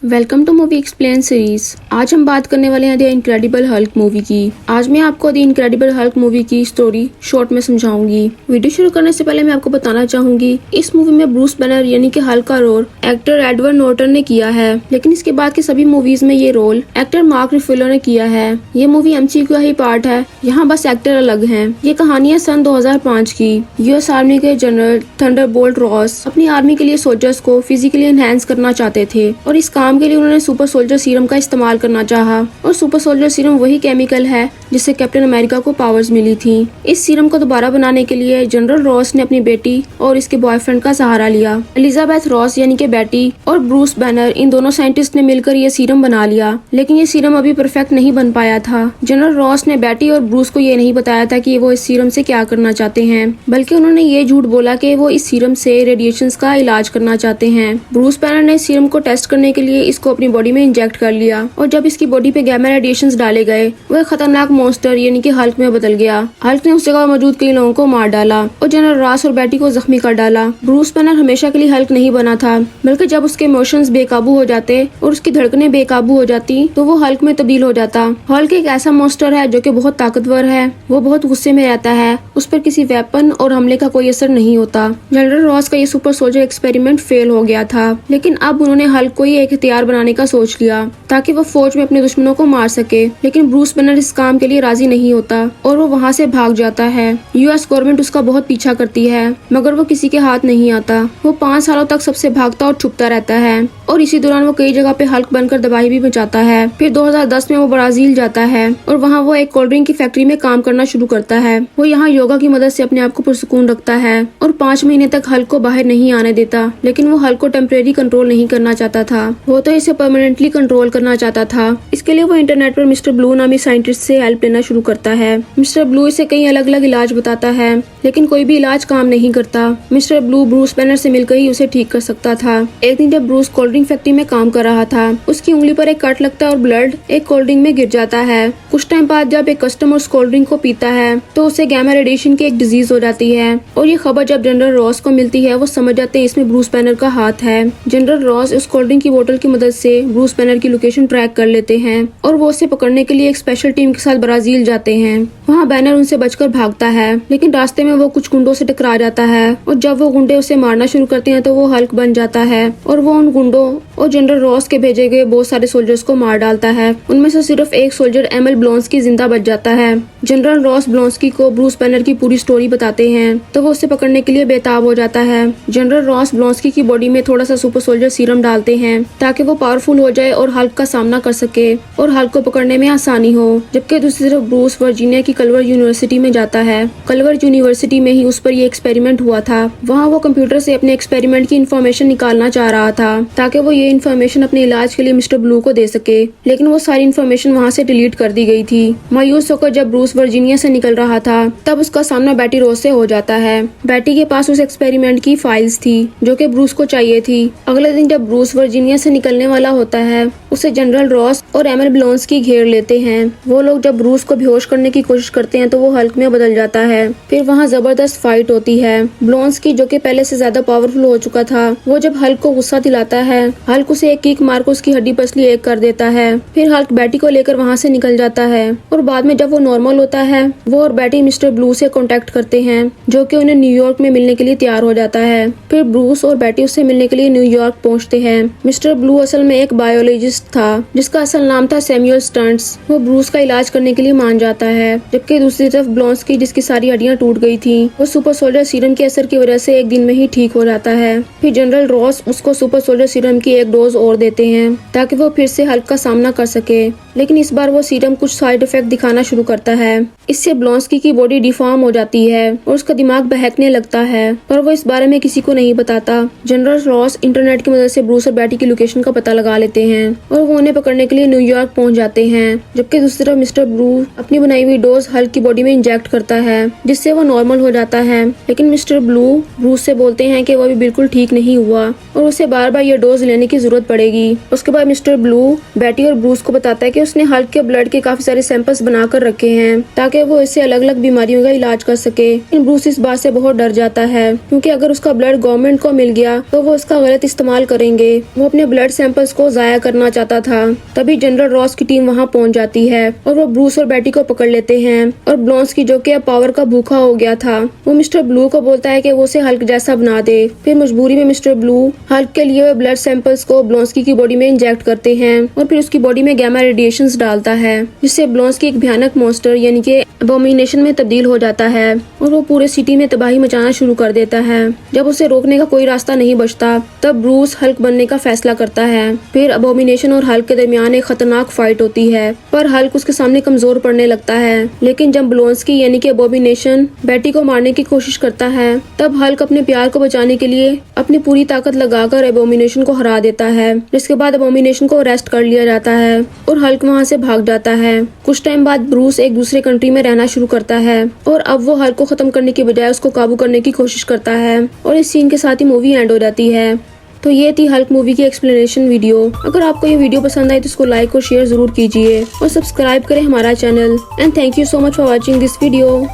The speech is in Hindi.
Welcome to movie explain series. आज हम बात करने वाले हैं द इनक्रेडिबल हल्क मूवी की। आज मैं आपको द इनक्रेडिबल हल्क मूवी की स्टोरी शॉर्ट में समझाऊंगी। वीडियो शुरू करने से पहले मैं आपको बताना चाहूंगी, इस मूवी में ब्रूस बैनर यानी कि हल्क का रोल एक्टर एडवर्ड नॉर्टन ने किया है, लेकिन इसके बाद की सभी मूवीज में ये रोल एक्टर मार्क रुफेलो ने किया है। ये मूवी एमसीयू का ही पार्ट है, यहाँ बस एक्टर अलग है। ये कहानी है सन 2005 की। यूएस आर्मी के जनरल थंडरबोल्ट रॉस अपनी आर्मी के लिए सोल्जर्स को फिजिकली एनहेंस करना चाहते थे और इस काम के लिए उन्होंने सुपर सोल्जर सीरम का इस्तेमाल करना चाहा। और सुपर सोल्जर सीरम वही केमिकल है जिससे कैप्टन अमेरिका को पावर्स मिली थी। इस सीरम को दोबारा बनाने के लिए जनरल रॉस ने अपनी बेटी और इसके बॉयफ्रेंड का सहारा लिया। एलिजाबेथ रॉस यानी कि बेटी और ब्रूस बैनर, इन दोनों साइंटिस्ट ने मिलकर ये सीरम बना लिया, लेकिन ये सीरम अभी परफेक्ट नहीं बन पाया था। जनरल रॉस ने बेटी और ब्रूस को ये नहीं बताया था कि वो इस सीरम से क्या करना चाहते हैं, बल्कि उन्होंने ये झूठ बोला कि वो इस सीरम से रेडिएशंस का इलाज करना चाहते हैं। ब्रूस बैनर ने सीरम को टेस्ट करने के लिए इसको अपनी बॉडी में इंजेक्ट कर लिया और जब इसकी बॉडी पे गैमा रेडिएशंस डाले गए, वह खतरनाक मॉन्स्टर यानी कि हल्क में बदल गया। हल्क ने उस जगह मौजूद कई लोगों को मार डाला और जनरल रॉस और बेटी को जख्मी कर डाला। ब्रूस बैनर हमेशा के लिए हल्क नहीं बना था, बल्कि जब उसके इमोशंस बेकाबू हो जाते और उसकी धड़कनें बेकाबू हो जाती तो वो हल्क में तब्दील हो जाता। हल्क एक ऐसा मॉन्स्टर है जो कि बहुत ताकतवर है, वो बहुत गुस्से में रहता है, उस पर किसी वेपन और हमले का कोई असर नहीं होता। जनरल रॉस का ये सुपर सोल्जर एक्सपेरिमेंट फेल हो गया था, लेकिन अब उन्होंने हल्क को ही एक हथियार बनाने का सोच लिया ताकि वो फौज में अपने दुश्मनों को मार सके। लेकिन ब्रूस बैनर इस काम के लिए राजी नहीं होता और वो वहाँ से भाग जाता है। यूएस गवर्नमेंट उसका बहुत पीछा करती है, मगर वो किसी के हाथ नहीं आता। वो 5 सालों तक सबसे भागता और छुपता रहता है और इसी दौरान वो कई जगह पे हल्क बनकर तबाही भी मचाता है। फिर 2010 में वो ब्राजील जाता है और वहाँ वो एक कोल्ड ड्रिंक की फैक्ट्री में काम करना शुरू करता है। वो यहाँ योगा की मदद से अपने आप को पुरसुकून रखता है और 5 महीने तक हल्क को बाहर नहीं आने देता, लेकिन वो हल्क को टेम्परेरी कंट्रोल नहीं करना चाहता था, वो तो इसे परमानेंटली कंट्रोल करना चाहता था। इसके लिए वो इंटरनेट पर मिस्टर ब्लू नामी साइंटिस्ट से हेल्प लेना शुरू करता है। मिस्टर ब्लू इसे कई अलग अलग इलाज बताता है, लेकिन कोई भी इलाज काम नहीं करता। मिस्टर ब्लू ब्रूस बैनर से मिलकर ही उसे ठीक कर सकता था। एक दिन जब ब्रूस कोल्ड ड्रिंक फैक्ट्री में काम कर रहा था, उसकी उंगली पर एक कट लगता है और ब्लड एक कोल्ड ड्रिंक में गिर जाता है। कुछ टाइम बाद जब एक कस्टमर उस कोल्ड ड्रिंक को पीता है तो उसे गैमा रेडिएशन की एक डिजीज हो जाती है और ये खबर जब जनरल रॉस को मिलती है, वो समझ जाते हैं इसमें ब्रूस बैनर का हाथ है। जनरल रॉस उस कोल्ड ड्रिंक की बोतल की मदद से ब्रूस बैनर की लोकेशन ट्रैक कर लेते हैं और वो उसे पकड़ने के लिए एक स्पेशल टीम के साथ ब्राजील जाते हैं। वहाँ बैनर उनसे बचकर भागता है, लेकिन रास्ते में वो कुछ गुंडों से टकरा जाता है और जब वो गुंडे उसे मारना शुरू करते हैं तो वो हल्क बन जाता है और वो उन गुंडों और जनरल रॉस के भेजे गए बहुत सारे सोल्जर्स को मार डालता है। उनमें से सिर्फ एक सोल्जर एमएल ब्लॉन्स्की जिंदा बच जाता है। जनरल रॉस ब्लॉन्स्की को ब्रूस बैनर की पूरी स्टोरी बताते हैं तो वो उसे पकड़ने के लिए बेताब हो जाता है। जनरल रॉस ब्लॉन्स्की की बॉडी में थोड़ा सा सुपर सोल्जर सीरम डालते हैं ताकि वो पावरफुल हो जाए और हल्क का सामना कर सके और हल्क को पकड़ने में आसानी हो। जबकि दूसरी तरफ ब्रूस वर्जीनिया की कल्वर यूनिवर्सिटी में जाता है। कल्वर यूनिवर्सिटी में ही उस पर ये एक्सपेरिमेंट हुआ था। वहाँ वो कंप्यूटर से अपने एक्सपेरिमेंट की इन्फॉर्मेशन निकालना चाह रहा था ताकि वो ये इन्फॉर्मेशन अपने इलाज के लिए मिस्टर ब्लू को दे सके, लेकिन वो सारी इन्फॉर्मेशन वहाँ से डिलीट कर दी गई थी। मायूस होकर जब ब्रूस वर्जीनिया से निकल रहा था तब उसका सामना बेटी रोज से हो जाता है। बेटी के पास उस एक्सपेरिमेंट की फाइल्स थी जो कि ब्रूस को चाहिए थी। अगले दिन जब ब्रूस वर्जीनिया से निकलने वाला होता है, उसे जनरल रॉस और एमएल ब्लॉन्स्की घेर लेते हैं। वो लोग जब ब्रूस को बेहोश करने की कोशिश करते हैं तो वो हल्क में बदल जाता है। फिर वहाँ जबरदस्त फाइट होती है। ब्लॉन्स्की जो कि पहले से ज्यादा पावरफुल हो चुका था, वो जब हल्क को गुस्सा दिलाता है, हल्क उसे एक किक मार कर उसकी हड्डी पसली एक कर देता है। फिर हल्क बेटी को लेकर वहाँ से निकल जाता है और बाद में जब वो नॉर्मल होता है, वो और बेटी मिस्टर ब्लू से कांटेक्ट करते हैं जो कि उन्हें न्यूयॉर्क में मिलने के लिए तैयार हो जाता है। फिर ब्रूस और बेटी उससे मिलने के लिए न्यूयॉर्क पहुँचते हैं। मिस्टर ब्लू असल में एक बायोलॉजिस्ट था जिसका असल नाम था सैमुअल स्टर्न्स। वो ब्रूस का इलाज करने के लिए मान जाता है, जबकि दूसरी तरफ ब्लॉन्स्की जिसकी सारी हड्डियां टूट गई थी, वो सुपर सोल्जर सीरम के असर की वजह से एक दिन में ही ठीक हो जाता है। फिर जनरल रॉस उसको सुपर सोल्जर सीरम की एक डोज और देते हैं ताकि वो फिर से हल्क का सामना कर सके, लेकिन इस बार वो सीरम कुछ साइड इफेक्ट दिखाना शुरू करता है। इससे ब्लॉन्स्की की बॉडी डिफॉर्म हो जाती है और उसका दिमाग बहकने लगता है, पर वो इस बारे में किसी को नहीं बताता। जनरल रॉस इंटरनेट की मदद से ब्रूस और बेटी की लोकेशन का पता लगा लेते हैं और वो उन्हें पकड़ने के लिए न्यूयॉर्क पहुंच जाते हैं। जबकि दूसरी तरफ मिस्टर ब्लू अपनी बनाई हुई डोज हल्क की बॉडी में इंजेक्ट करता है जिससे वो नॉर्मल हो जाता है, लेकिन मिस्टर ब्लू ब्रूस से बोलते हैं कि वो अभी बिल्कुल ठीक नहीं हुआ और उसे बार बार ये डोज लेने की जरूरत पड़ेगी। उसके बाद मिस्टर ब्लू बेटी और ब्रूस को बताता है कि उसने हल्क के ब्लड के काफी सारे सैंपल्स बनाकर रखे हैं ताकि वो इससे अलग अलग बीमारियों का इलाज कर सके। लेकिन ब्रूस इस बात से बहुत डर जाता है क्योंकि अगर उसका ब्लड गवर्नमेंट को मिल गया तो वो उसका गलत इस्तेमाल करेंगे। वो अपने ब्लड ब्लड सैंपल्स को जाया करना चाहता था। तभी जनरल रॉस की टीम वहाँ पहुँच जाती है और वो ब्रूस और बेटी को पकड़ लेते हैं। और ब्लोंस्की जो कि पावर का भूखा हो गया था, वो मिस्टर ब्लू को बोलता है कि वो उसे हल्क जैसा बना दे। फिर मजबूरी में मिस्टर ब्लू हल्क के लिए ब्लड सैंपल्स को ब्लोंस्की की बॉडी में इंजेक्ट करते हैं और फिर उसकी बॉडी में गैमा रेडिएशंस डालता है, जिससे ब्लोंस्की एक भयानक मॉन्स्टर यानी कि एबोमिनेशन में तब्दील हो जाता है और वो पूरे सिटी में तबाही मचाना शुरू कर देता है। जब उसे रोकने का कोई रास्ता नहीं बचता, तब ब्रूस हल्क बनने का फैसला करता है। फिर एबोमिनेशन और हल्क के दरमियान एक खतरनाक फाइट होती है, पर हल्क उसके सामने कमजोर पड़ने लगता है। लेकिन जब ब्लोंस्की यानी कि एबोमिनेशन बेटी को मारने की कोशिश करता है, तब हल्क अपने प्यार को बचाने के लिए अपनी पूरी ताकत लगाकर एबोमिनेशन को हरा देता है, जिसके बाद एबोमिनेशन को अरेस्ट कर लिया जाता है और हल्क वहाँ से भाग जाता है। कुछ टाइम बाद ब्रूस एक दूसरे कंट्री में रहना शुरू करता है और अब वो हल्क को खत्म करने की बजाय उसको काबू करने की कोशिश करता है और इस सीन के साथ ही मूवी एंड हो जाती है। तो ये थी हल्क मूवी की एक्सप्लेनेशन वीडियो। अगर आपको ये वीडियो पसंद आई तो इसको लाइक और शेयर जरूर कीजिए और सब्सक्राइब करें हमारा channel. And thank you so much for watching this video.